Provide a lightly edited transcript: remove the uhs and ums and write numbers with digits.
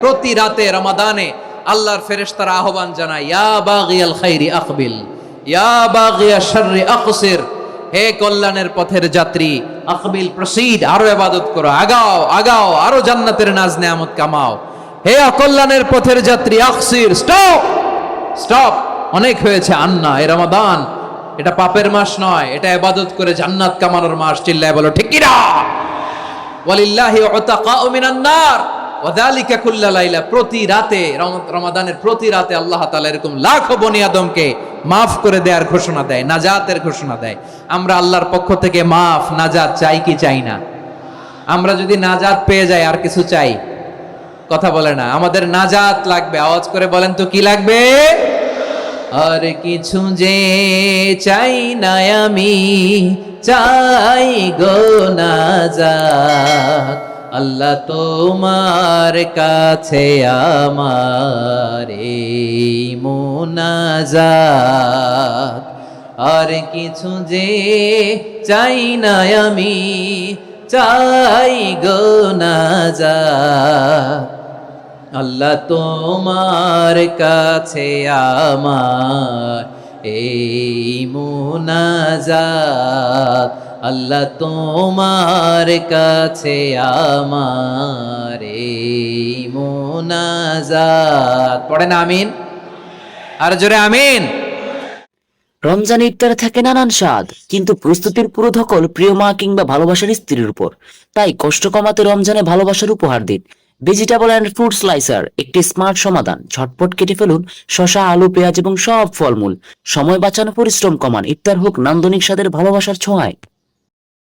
প্রতি রাতে রমাদানে আল্লাহর ফেরেশতারা আহ্বান জানায়, ইয়া বাগিয়াল খাইরি আকবিল, ইয়া বাগিয়াশ শাররি আকসির, হে কল্যাণের পথের যাত্রী, আকবিল প্রসিড, আরো ইবাদত করো, আগাও আগাও, আরো জান্নাতের নাজ নেয়ামত কামাও। হে অকল্যাণের পথের যাত্রী, আকসির, স্টপ স্টপ, অনেক হয়েছে। আন্না, এ রমাদান এটা পাপের মাস নয়, এটা ইবাদত করে জান্নাত কামানোর মাস। চিল্লায় বলো ঠিক কিনা? ওয়ালিল্লাহি উতাকাউ মিনান নার ওয়া যালিকা কুল্লা লাইলা। প্রতি রাতে, রমাদানের প্রতি রাতে আল্লাহ তাআলা এরকম লাখো বনি আদমকে মাফ করে দেওয়ার ঘোষণা দেয়, নাজাতের ঘোষণা দেয়। আমরা আল্লাহর পক্ষ থেকে মাফ, নাজাত চাই কি চাই না? আমরা যদি নাজাত পেয়ে যাই আর কিছু চাই? কথা বলে না। আমাদের নাজাত লাগবে, আওয়াজ করে বলেন তো কি লাগবে? আর কিছু যে চাই না আমি, চাই গো নাজাত। আল্লাহ তোমার কাছে আমার এই মুনাজাত। আর কিছু যে চাই না আমি, চাই গো নাজাত। আল্লাহ তোমার কাছে আমার এই মুনাজাত। আল্লাহ তোমার কাছে আমার এই মুনাজাত। পড়েন আমিন, আর জোরে আমিন। রমজান ইফতারে থাকে নানান স্বাদ, কিন্তু প্রস্তুতির পুরো ধকল প্রিয় মা কিংবা ভালোবাসার স্ত্রীর উপর। তাই কষ্ট কমাতে রমজানে ভালোবাসার উপহার দিন ভেজিটেবল অ্যান্ড ফ্রুট স্লাইসার, একটি স্মার্ট সমাধান। ঝটপট কেটে ফেলুন শসা, আলু, পেঁয়াজ এবং সব ফলমূল। সময় বাঁচানো, পরিশ্রম কমান। ইফতার হোক নান্দনিক স্বাদের ভালোবাসার ছোঁয়ায়।